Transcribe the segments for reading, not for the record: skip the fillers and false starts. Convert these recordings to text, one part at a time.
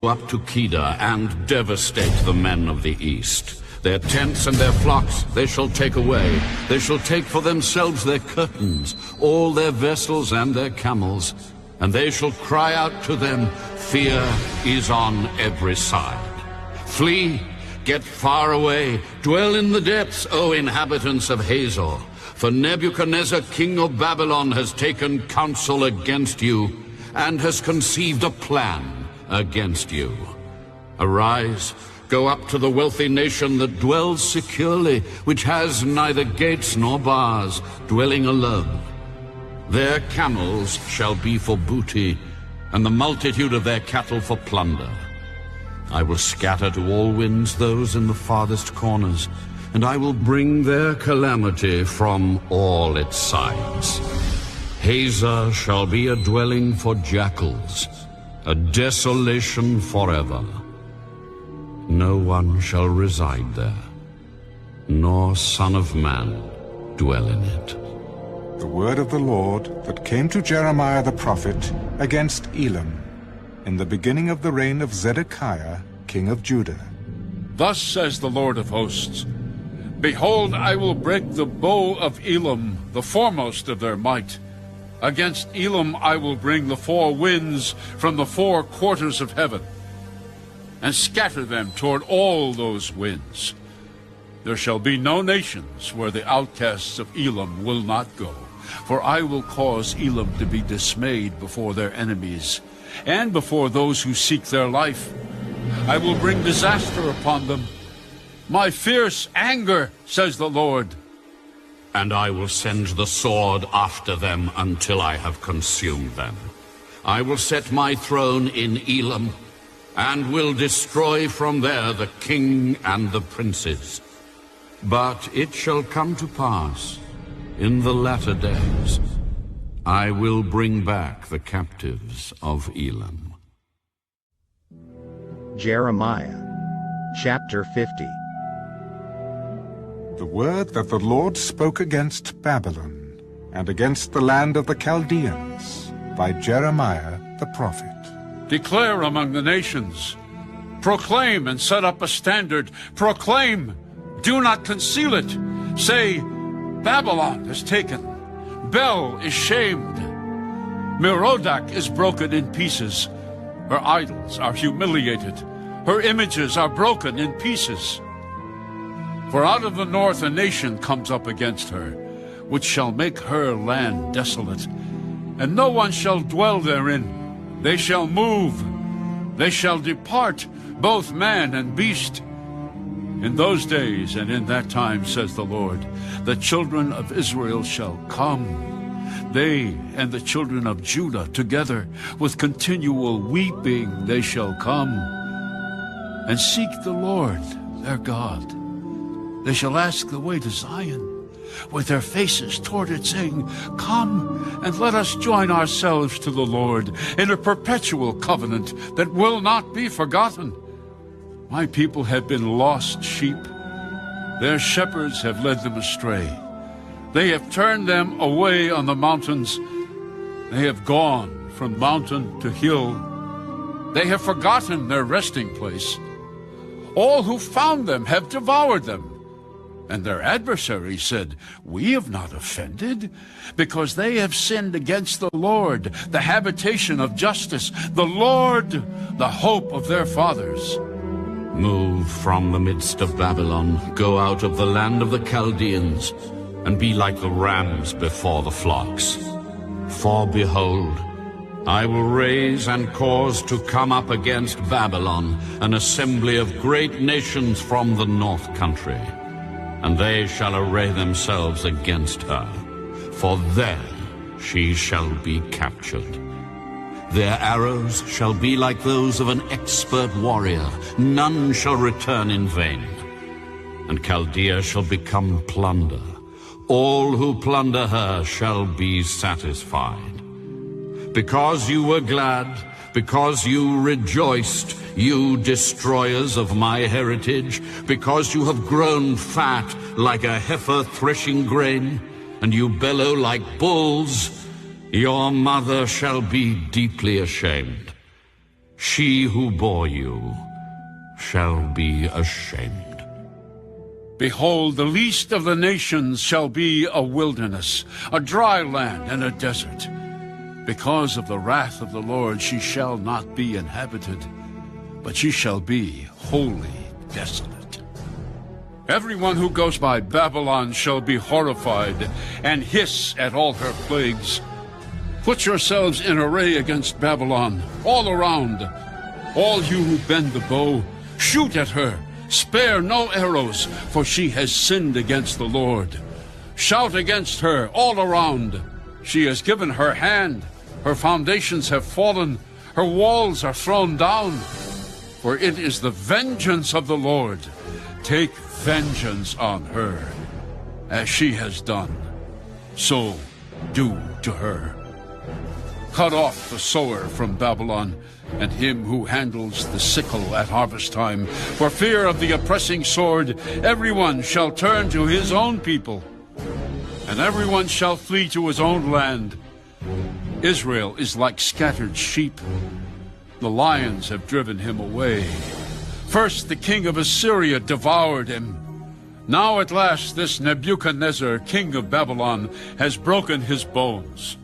up to Kedar and devastate the men of the east. Their tents and their flocks they shall take away. They shall take for themselves their curtains, all their vessels and their camels. And they shall cry out to them, fear is on every side. Flee, get far away, dwell in the depths, O inhabitants of Hazor. For Nebuchadnezzar, king of Babylon, has taken counsel against you, and has conceived a plan against you. Arise, go up to the wealthy nation that dwells securely, which has neither gates nor bars, dwelling alone. Their camels shall be for booty, and the multitude of their cattle for plunder. I will scatter to all winds those in the farthest corners, and I will bring their calamity from all its sides. Hazor shall be a dwelling for jackals, a desolation forever. No one shall reside there, nor son of man dwell in it. The word of the Lord that came to Jeremiah the prophet against Elam, in the beginning of the reign of Zedekiah, king of Judah. Thus says the Lord of hosts, behold, I will break the bow of Elam, the foremost of their might. Against Elam I will bring the four winds from the four quarters of heaven, and scatter them toward all those winds. There shall be no nations where the outcasts of Elam will not go, for I will cause Elam to be dismayed before their enemies, and before those who seek their life. I will bring disaster upon them, my fierce anger, says the Lord. And I will send the sword after them until I have consumed them. I will set my throne in Elam, and will destroy from there the king and the princes. But it shall come to pass in the latter days, I will bring back the captives of Elam. Jeremiah, chapter 50. The word that the Lord spoke against Babylon, and against the land of the Chaldeans, by Jeremiah the prophet. Declare among the nations, proclaim and set up a standard. Proclaim, do not conceal it. Say, Babylon is taken, Bel is shamed, Merodach is broken in pieces. Her idols are humiliated, her images are broken in pieces. For out of the north a nation comes up against her, which shall make her land desolate, and no one shall dwell therein. They shall move, they shall depart, both man and beast. In those days and in that time, says the Lord, the children of Israel shall come, they and the children of Judah together, with continual weeping they shall come, and seek the Lord their God. They shall ask the way to Zion, with their faces toward it, saying, come and let us join ourselves to the Lord in a perpetual covenant that will not be forgotten. My people have been lost sheep. Their shepherds have led them astray. They have turned them away on the mountains. They have gone from mountain to hill. They have forgotten their resting place. All who found them have devoured them. And their adversaries said, we have not offended, because they have sinned against the Lord, the habitation of justice, the Lord, the hope of their fathers. Move from the midst of Babylon, go out of the land of the Chaldeans, and be like the rams before the flocks. For behold, I will raise and cause to come up against Babylon an assembly of great nations from the north country, and they shall array themselves against her, for then she shall be captured. Their arrows shall be like those of an expert warrior. None shall return in vain. And Chaldea shall become plunder. All who plunder her shall be satisfied. Because you were glad, because you rejoiced, you destroyers of my heritage, because you have grown fat like a heifer threshing grain, and you bellow like bulls, your mother shall be deeply ashamed. She who bore you shall be ashamed. Behold, the least of the nations shall be a wilderness, a dry land and a desert. Because of the wrath of the Lord she shall not be inhabited, but she shall be wholly desolate. Everyone who goes by Babylon shall be horrified and hiss at all her plagues. Put yourselves in array against Babylon, all around. All you who bend the bow, shoot at her. Spare no arrows, for she has sinned against the Lord. Shout against her all around. She has given her hand. Her foundations have fallen. Her walls are thrown down. For it is the vengeance of the Lord. Take vengeance on her. As she has done, so do to her. Cut off the sower from Babylon, and him who handles the sickle at harvest time. For fear of the oppressing sword, everyone shall turn to his own people, and everyone shall flee to his own land. Israel is like scattered sheep. The lions have driven him away. First the king of Assyria devoured him. Now at last this Nebuchadnezzar, king of Babylon, has broken his bones.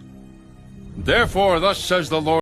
Therefore thus says the Lord,